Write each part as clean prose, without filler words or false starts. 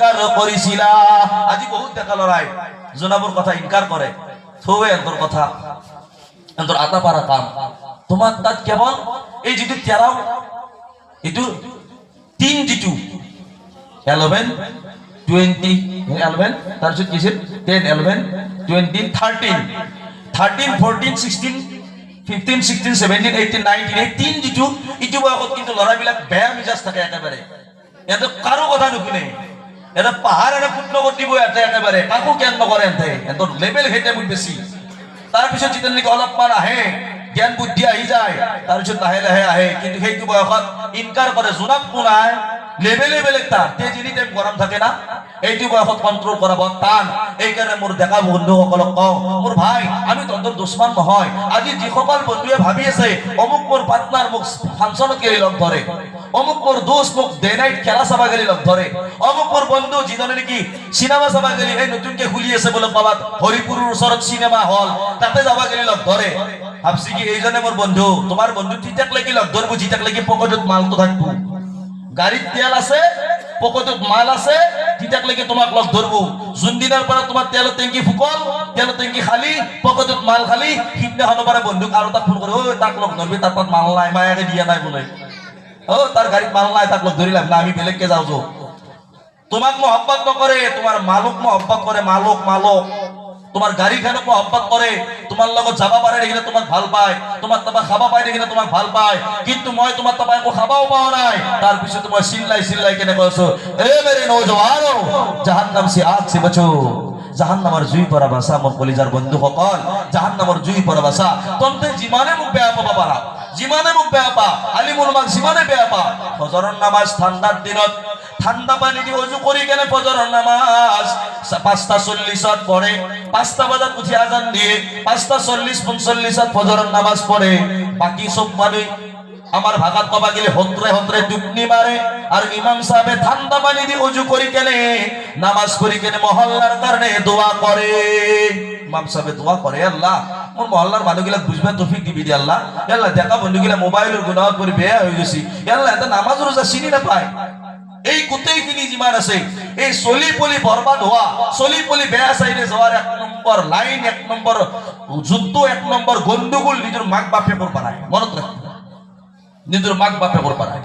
Incur করিছিলা আজি বহুত দেখা লড়াই জনাবর কথা ইনকার করে থোৱে এন্তর কথা এন্তর আতা পারা কাম তোমার তাত কেবল এই যেটু তেরাও এটু 3 যেটু 11 20 11 তার সাথে কিসের 10 11 20 13 13 14 16 15 16 17 18 19 এই 3 যেটু ইটু বয়সত কিন্তু লড়াইবিলাক বেয়া মিজাজ থাকে একেবারে এত কারো কথা নুশুনে এটা পাহাড় এনে ফুট নগর দিব একেবারে কাকো জ্ঞান নকৰে এতে এত লেভেল হেতে বহুত বেছি তাৰপিছত যেতিয়াৰ নেকি অলপমান আহে জ্ঞান বুদ্ধি আহি যায় তাৰপিছত লাহে লাহে আহে কিন্তু সেইটো বয়সত ইনকাৰ কৰে জোনাক কোনাই লেভেলে বেলেগ তাৰ তে যিনি টাইম গৰম থাকে না এইটো বয়সত কন্ট্রোল করা বহুত টান এই কারণে মোর দেখা বন্ধুসকলক কওঁ মোর ভাই আমি তন্ত্র দুশ্মন নহয় আজি যিসকল বন্ধুৱে ভাবি আছে অমুক মোর পার্টনার মোক ফাংশনত গেলি লগ ধরে অমুক মোর দোস্ত মোক ডে নাইট খেলা চাবা গেলি লগ ধরে অমুক মোর বন্ধু যিজনে নেকি সিনেমা চাবা গেলি এই নতুনকে খুলি আছে বলে কবাত হরিপুরের ওচৰত সিনেমা হল তাতে যাবা গেলি লগ ধরে ভাবছি কি এইজনে মোর বন্ধু তোমার বন্ধু ঠিকঠাক লাগি লগ ধরবো ঠিকঠাক লাগি পকেটত মালটো থাকবো গাড়িত তেল আছে পকেটত মাল আছে ঠিকঠাক লাগি তোমাক লগ ধরবো যোনদিনাৰ পৰা তোমাৰ তেলৰ টেংকি ফুকল তেলৰ টেংকি খালি পকেটত মাল খালি সিদিনাখনৰ পৰা বন্ধুক আৰু তাক ফোন কৰে ঐ তাক লগ ধৰবি তাত মাল নাই মায়াকে দিয়া নাই বোলে ও তার গাড়িত মাল নাই তাক লগ ধরিলাম না আমি বেলেগকে যাও যো তোমাক মহব্বত নকরে তোমার মালক মহব্বত করে মালক মালক তোমার গাড়ি খানক মহব্বত করে তোমার লগত যাবা পারে দেখিলে তোমাক ভাল পায় তোমার তাবা খাবা পায় দেখিলে তোমাক ভাল পায় কিন্তু মই তোমার তাবা একো খাবাও পাও নাই তার পিছত মই চিল্লাই কেনে কৈছো এ মেরে নওজওয়ানো জাহান্নাম সে আগ সে বচো জাহান্নামৰ জুই পৰা বাসা মোৰ কলিজাৰ বন্ধু সকল জাহান্নামৰ জুই পৰা বাসা তন্তে যিমানে মোক বেয়া পাবা পাৰা যিমানে মোক বেয়া পা আলিমুল মাক যিমানে বেয়া পা ফজৰৰ নামাজ ঠাণ্ডাৰ দিনত ঠাণ্ডা পানী দি ওযু কৰি কেনে ফজৰৰ নামাজ 5:40 পড়ে 5টা বজাত উঠি আজান দিয়ে 5:40 45 ফজৰৰ নামাজ পড়ে বাকি সব মানুহ আমার ভাগাত কবা গেলে হত্রে টুকনি মারে আর ইমাম সাহেব ঠান্ডা পানি দিয়ে ওযু করি কেনে নামাজ পড়ি কেনে মহল্লার কারণে দোয়া করে ইমাম সাহেব দোয়া করে আল্লাহ মোর মহল্লার মানুষগুলা বুঝবে তৌফিক দিবি দি আল্লাহ আল্লাহ দেখা বন্ধুগুলা মোবাইলের গুনাহ করে বেয়া হয়ে গেছি আল্লাহ এটা নামাজ রোজা চিনি না পায় এই গোটেইখিনি যিমান আছে এই চলি পলি বরবাদ হওয়া চলি পলি বেয়া সাইডে যাওয়ার 1 নম্বর লাইন 1 নম্বর যুদ্ধ 1 নম্বর গন্ডগোল নিজের মাক বাপে পর পারায় মনত রাখ নিজের মাক বাপে পর পারায়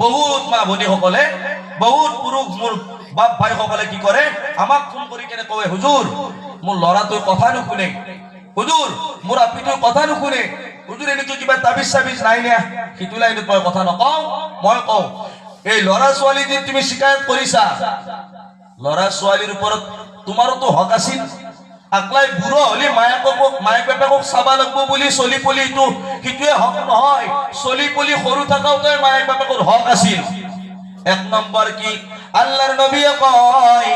বহুত মা ভনী সকলে বহুত পুরুষ মোর বাপ ভাই সকলে কি করে আমাক ফোন করি কেনে কয় হুজুর মোর লড়া তো কথা নুশুনে হুজুর মোর আপিটো কথা নুশুনে হুজুর এনেতো কিবা তাবিজ সাবিজ নাই না সিটো লাইনত মই কথা নকওঁ মই কওঁ এই লড়া ছোৱালী যে তুমি শিকায়ত কৰিছা লড়া ছোৱালীৰ ওপৰত তোমাৰো তো হক আছিল আকলাই বুঢ়ো হলি মায়েক বাপেকক চাবা লাগব বুলি চলি পলি ইটো সিটোৱে হক নহয় চলি পলি সৰু থাকাওতে মায়েক বাপেকৰ হক আছিল 1 নম্বৰ কি আল্লাহৰ নবীয়ে কয়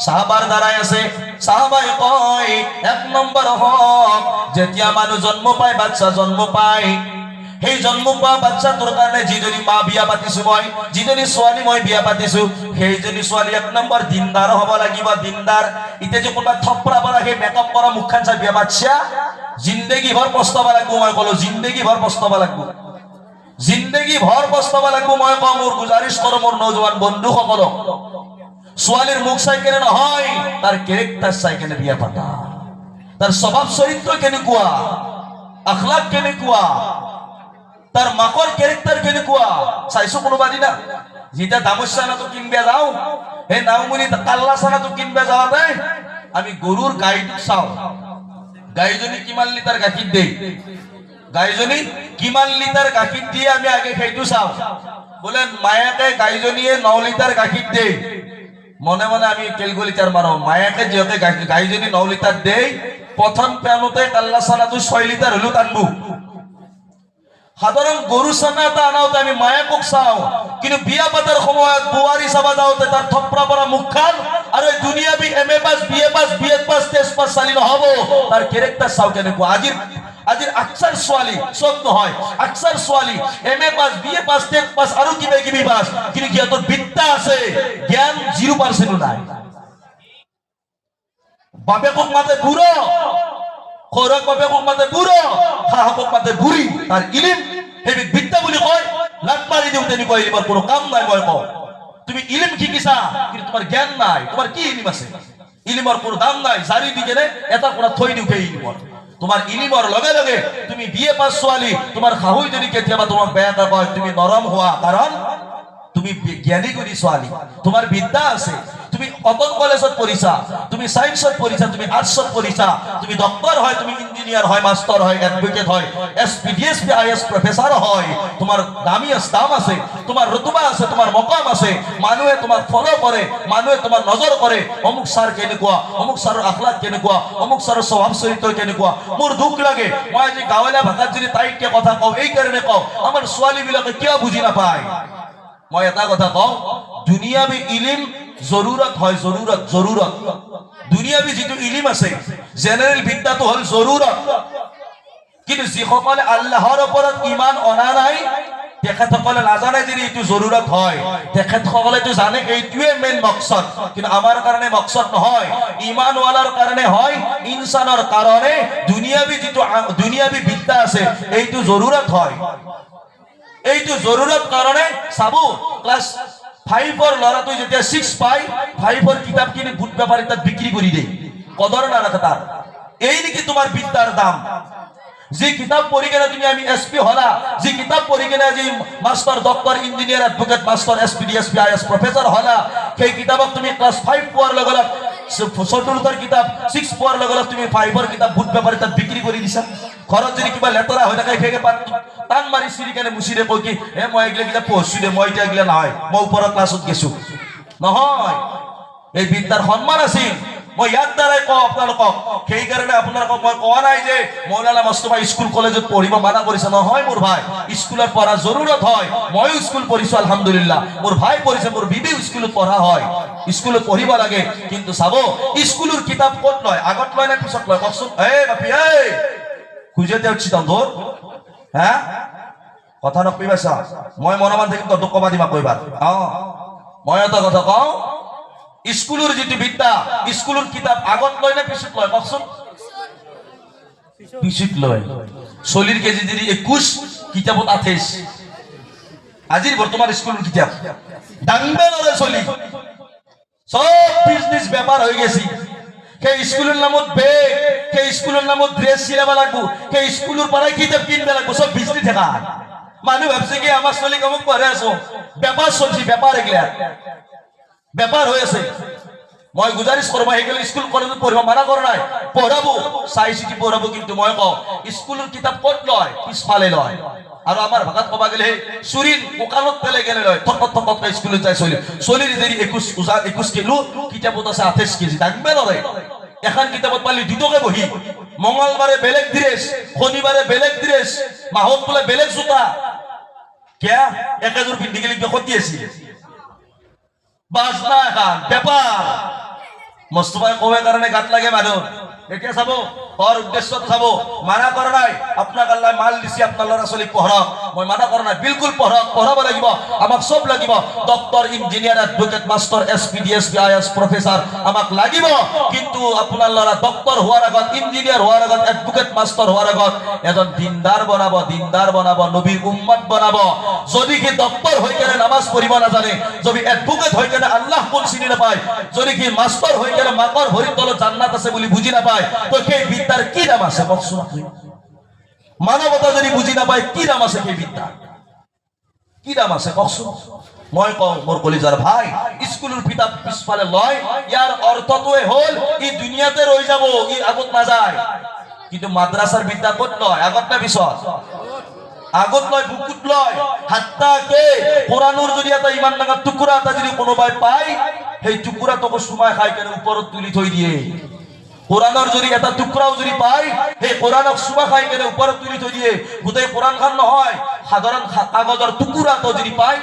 সাহাবার দ্বারাই আছে সাহাবাই কয় 1 নম্বৰ হক যেতিয়া মানুহ জন্ম পায় বাচ্চা জন্ম পায় সেই জন্ম পা বাচ্চা তোর কারণে যিজনী মা বিয়া পাতিছো মই যিজনী ছোৱালী মই বিয়া পাতিছো সেইজনী ছোৱালী 1 নম্বৰ দিনদার হব লাগিব দিনদার ইতে যে কোনবা থপৰা পৰা সেই মেকআপ কৰা মুখখান চাই বিয়া পাতছা জিন্দেগী ভৰ পস্তাবা লাগব মই কলো জিন্দেগী ভৰ পস্তাবা লাগব জিন্দেগী ভৰ পস্তাবা লাগব মই কওঁ মোৰ গুজাৰিশ কৰো মোৰ নওজোৱান বন্ধু সকলক ছোৱালীৰ মুখ চাই কেনে নহয় তাৰ ক্যাৰেক্টাৰ চাই কেনে বিয়া পাতা তাৰ স্বভাৱ চৰিত্ৰ কেনেকুৱা আখলাক কেনেকুৱা তার মাকৰ ক্যারেক্টার কেনেকুৱা চাইছো কোনোবা দিনা যেটা দামস্যানা তো কিনবে যাও হে নাওমুনি কাল্লা সানা তো কিনবে যাওয়াতে আমি গরুর গাইটো চাও গাইজনী কিমান লিটার গাখীৰ দেই গাইজনী কিমান লিটার গাখীৰ দিয়ে আমি আগে সেইটো চাও বলে মায়াকে গাইজনীয়ে 9 লিটার গাখীৰ দেই মনে মনে আমি ক্যালকুলেটর মারো মায়াকে যেতে গাইজনী 9 লিটার দেই প্রথম প্যানোতে কাল্লা সানা তো 6 লিটার হলো টানবো সাধারণ গরু সানাটা আনাওতে আমি মায়াকক চাও কিন্তু বিয়া পাতার সময়ত বুয়ারি চাবা যাওতে তার থপরা পরা মুখখান আর ওই দুনিয়াবি MA pass BA pass BEd pass test pass চালি নহব তার ক্যারেক্টার চাও কেনেকুৱা আজিৰ আকসার ছোৱালী সব নহয় আকসার ছোৱালী MA pass BA pass test pass আৰু কিবা পাস কিন্তু সিহঁতৰ বিদ্যা আছে জ্ঞান 0% নাই বাপেকক মাতে বুঢ়ো খোরক বাপেকক মাতে বুঢ়ো খাহকক মাতে বুঢ়ী তাৰ ইলিম সেই বিদ্যা বুলি কয় লাট মাৰি দিওঁ তেনেকুৱা এবাৰ কোনো কাম নাই মই কওঁ তুমি ইলম শিকিছা কিন্তু তোমাৰ জ্ঞান নাই, তোমাৰ কি ইলম আছে? ইলিমৰ কোনো দাম নাই, জাৰি দি কেনে এটা কোণা থৈ দিওঁ সেই ইলিমৰ। তোমাৰ ইলিমৰ লগে লগে তুমি বিয়ে পাছ ছোৱালী, তোমাৰ শাহুই যদি কেতিয়াবা তোমাক বেয়াকৈ কয় তুমি নৰম হোৱা, কাৰণ তুমি জ্ঞানী গুণী ছোৱালী, তোমাৰ বিদ্যা আছে। তুমি কটন কলেজত পঢ়িছা, তুমি সায়েন্সত পঢ়িছা, তুমি আৰ্টছত পঢ়িছা, তুমি ডক্টৰ হয়, তুমি ইঞ্জিনিয়াৰ হয়, মাষ্টৰ হয়, এডভোকেট হয়, এসপি ডিএসপি আইএস প্ৰফেসৰ হয়, তোমাৰ দামী দাম আছে, তোমাৰ ৰুতবা আছে, তোমাৰ মকাম আছে, মানুহে তোমাক ফলো কৰে, মানুহে তোমাৰ নজৰ কৰে, অমুক ছাৰ কেনেকুৱা, অমুক ছাৰৰ আখলাক কেনেকুৱা, অমুক ছাৰৰ স্বভাৱ চৰিত্ৰ কেনেকুৱা। মোৰ দুখ লাগে, মই আজি গাঁৱলীয়া ভাষাত যদি তাইকে কথা কওঁ, এই কাৰণে কওঁ, আমাৰ ছোৱালীবিলাকে কিয় বুজি নাপায়। মই এটা কথা কওঁ, দুনিয়াবী ইলিম জৰুরত হয়, জৰুরত জৰুরত। দুনিয়াবী যিটো ইলিম আছে, জেনারেল বিদ্যাটো হল জৰুরত। কিন্তু যিসকলে আল্লাহৰ ওপৰত ইমান অনা নাই, তেখেতসকলে নাজানে যে এইটো জৰুরত হয়। তেখেতসকলেতো জানে এইটোৱে মেইন মকসদ, কিন্তু আমাৰ কাৰণে মকসদ নহয়, ইমানৱালাৰ কাৰণে হয়, ইনসানৰ কাৰণে দুনিয়াবী যিটো দুনিয়াবী বিদ্যা আছে এইটো জৰুরত হয়। এইটো জৰুরত কাৰণে চাবো ক্লাস 5 ল'ৰাটো যেতিয়া 6 পায়, 5 কিতাপ কিনি বুট বেপাৰী তাত বিক্ৰী কৰি দিয়ে, কদৰ নাৰাখে তাৰ। এই নেকি তোমাৰ বিদ্যাৰ দাম? যি কিতাপ পঢ়ি কেনে তুমি আমি এসপি হলা, যি কিতাপ পঢ়ি কেনে আজি master doctor engineer advocate master SP DSP is professor হলা, সেই কিতাপক তুমি ক্লাস 5 পোৱাৰ লগে লগে চতুৰ্থৰ কিতাপ 6 পোৱাৰ লগে লগে তুমি 5 কিতাপ বুট বেপাৰী তাত বিক্ৰী কৰি দিছা। ঘৰত যদি কিবা লেতেৰা হৈ থাকে সেই টান মাৰি চিৰি কেনে মুচিৰে কৈ কি হে মই এগিলা কিতাপ পঢ়ছো দে, মই এতিয়া এগিলা নহয়, মই ওপৰৰ ক্লাছত গেছো। নহয়, এই বিদ্যাৰ সন্মান আছিল। মই ইয়াৰ দ্বাৰাই কওঁ আপোনালোকক, সেইকাৰণে আপোনালোকক মই কোৱা নাই যে মৌলানা মস্তফা স্কুল কলেজত পঢ়িব মানা কৰিছে, নহয় মোৰ ভাই। স্কুলত পঢ়া জৰুরত হয়, ময়ো স্কুল পঢ়িছো আলহামদুলিল্লাহ, মোৰ ভাই পঢ়িছে, মোৰ বিবি স্কুলত পঢ়া হয়, স্কুলত পঢ়িব লাগে। কিন্তু চাব স্কুলৰ কিতাপ ক'ত লয়, আগত লয় নে পিছত লয় কওকচোন? এই বাপি এই খুঁজে উঠছি তন্ধৰ, হা কথা নকবিবাছা, মই মনমান থাকিম তহঁতক কবা দিমা কইবাৰ। মই এটা কথা কওঁ, স্কুলৰ যিটো বিদ্যা, স্কুলৰ কিতাপ আগত লয় নে পিছত লয় কওকচোন? পিছত লয়। চলিৰ কেজি যদি 21, কিতাপত 28। আজিৰ বৰ্তমান স্কুলৰ কিতাপ দাংবে নৰে চলি, সব বিজনেস ব্যাপার হয়ে গেছি। সেই স্কুলের নামত বেগ, সেই স্কুলের নামত ড্রেস চিলাব লাগবো, সেই স্কুলের পৰাই কিতাপ কিনবে লাগবো, সব বিজলি থাকা। মানুহ ভাবছে কি আমার চলিক অমুক পঢ়ে আছো, ব্যাপার চলছি, ব্যাপার এগুলা ব্যাপার হৈ আছে। মই গুজাৰিশ কৰোঁ, মই সেইগুলো স্কুল কলেজত পঢ়িব মানা কৰা নাই, পঢ়াবো, চাই চিটি পঢ়াবো। কিন্তু মই কওঁ স্কুলৰ কিতাপ ক'ত লয়, পিছফালে লয়। আৰু আমাৰ ভাষাত কবা গেলে চুৰিন মোকালত পেলে গেলে লয়, থকত থকত স্কুলত যায় চলি। চলিৰ যদি 21 কিলো, কিতাপত আছে 28 কেজি, দাঙবে নৰে। এখন কিতাপত পালি 2 টকা বহি, মঙ্গলবাৰে বেলেগ ড্রেস, শনিবাৰে বেলেগ ড্রেস, মাহত বোলে বেলেগ জোতা। কিয়া একেযোৰ পিন্ধি গেলি ক্ষতি আছিল, বাজনা এখন ব্যাপার। মোস্তফাই কবে কারণে গাত লাগে মানুষ। এতিয়া চাব ওর উদ্দেশ্য চাব, মানা কৰা নাই আপোনাক আল্লাহ মাল দিছি আপনার ল'ৰা ছোৱালীক পঢ়ক, মই মানা কৰা নাই, বিলকুল পঢ়ক, পঢ়াব লাগিব, আমাক সব লাগিব, doctor engineer advocate master SP DSP is professor আমাক লাগিব। কিন্তু আপনার ল'ৰা ডক্টর হওয়ার আগত, ইঞ্জিনিয়ার হওয়ার আগত, এডভোকেট মাস্টার হওয়ার আগত এজন দিনদার বনাব, দিনদার বনাব, নবীর উম্মত বনাব। যদি কি ডক্টর হয়ে কেনে নামাজ পড়িব নাজানে, যদি এডভোকেট হয়ে কেনে আল্লাহ কোন চিনি নাপায়, যদি কি মাস্টার হয়ে কেনে মাকৰ ভৰিৰ তলত জান্নাত আছে বুলি বুজি নাপায়, তো সেই বিদ্যার কি নাম আছে কওকচোন? মানবতা যদি বুঝি নাপায় কি নাম আছে সেই বিদ্যার? কি নাম আছে কওকচোন? মই কওঁ মোৰ কলিজাৰ ভাই, স্কুলৰ কিতাপ পিছফালে লয়, ইয়াৰ অৰ্থটোৱে হল ই দুনিয়াতে ৰৈ যাব, ই আগত নাযায়। কিন্তু মাদ্রাসার বিদ্যা ক'ত লয়, আগত না পিছত? আগত লয়, বুকুত লয়। হাত্তা কে কোরআনৰ যদি এটা ইমান ডাঙৰ টুকুৰা এটা যদি কোনোবাই পায়, সেই টুকুৰাটোকে সুমাই খাই কেনে ওপৰত তুলি থৈ দিয়ে। কোরআনের যদি এটা টুকরাও যদি পায়, সেই কোরআনক সুবা খাই কেনে উপরে তুলি থৈ দিয়ে। গোটেই কোরআন খান নহয়, সাধারণ কাগজের টুকুরা তো যদি পায়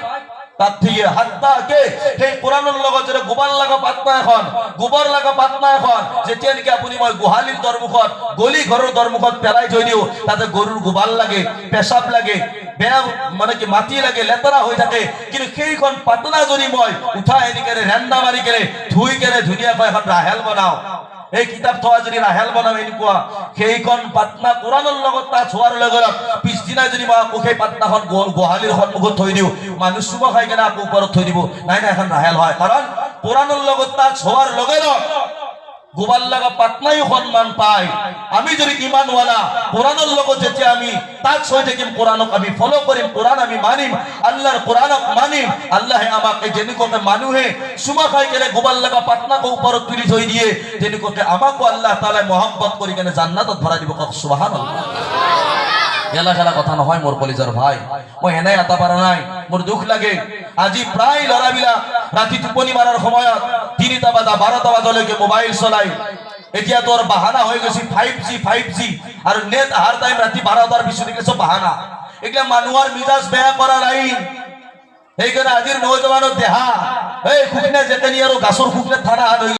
তার থেকে হাত্তা কে সেই কোরআনের লগত যেটা গোবার লাগা পাতনা এখন, গোবর লাগা পাতনা এখন, যেতিয়া নেকি আপুনি মই গোহালির দরমুখত, গলি ঘরের দরমুখত পেলাই থৈ দিও, তাতে গরুর গোবার লাগে, পেশাব লাগে, বেয়া মানে কি মাটি লাগে, লেতেরা হৈ থাকে। কিন্তু সেইখন পাতনা যদি মই উঠাই আনি কেনে ৰেন্দা মাৰি কেনে ধুই কেনে ধুনীয়াকৈ এখন ৰাহেল বনাও, এই কিতাপ থোৱা যদি ৰাহেল বনাম এনেকুৱা সেইখন পাটনা কোৰাণৰ লগত তাত হোৱাৰ লগে লগে পিছদিনা যদি মই আকৌ সেই পাটনাখন গোহালিৰ সন্মুখত থৈ দিওঁ মানুহ চুব খাই কেনে আকৌ ওপৰত থৈ দিব নাই নাই এখন ৰাহেল হয় কাৰণ কোৰাণৰ লগত তাত হোৱাৰ লগে লগে গোবাল লাগা পাটনাই সম্মান পায় আমি যদি ইমানওয়ালা কোরআনের লগত যেতিয়া আমি তাক সই থাকিম কোরআনক আমি ফলো করিম কোরআন আমি মানিম আল্লাহর কোরআনক মানিম আল্লাহে আমাকে যেনিককে মানুহে সুমা খাই গেলে গোবাল লাগা পাটনাকে উপরত তুলি থই দিয়ে যেনিককে আমাকে আল্লাহ তাআলা মহব্বত করি কেনে জান্নাতত ভরা দিব সুবহানাল্লাহ গেলা গেলা কথা নহয় মোর কলিজার ভাই মই এনাই আতা পারা নাই মোর দুঃখ লাগে আজি প্রায় লড়াবিলা রাতি টোপনি মারার সময়ত 3টা বাজা 12টা বাজলৈকে মোবাইল চলাই এতিয়া তোর বাহানা হয়ে গেছে 5G আর নেট আহার টাইম রাতি 12টার পিছনে গেছে বাহানা এগুলা মানুয়ার মিজাজ বেয়া করা নাই এইখানে আজির নৌজওয়ানের দেহা এই খুকনে যেতে নিয়ে আর গাছর খুকনে থানা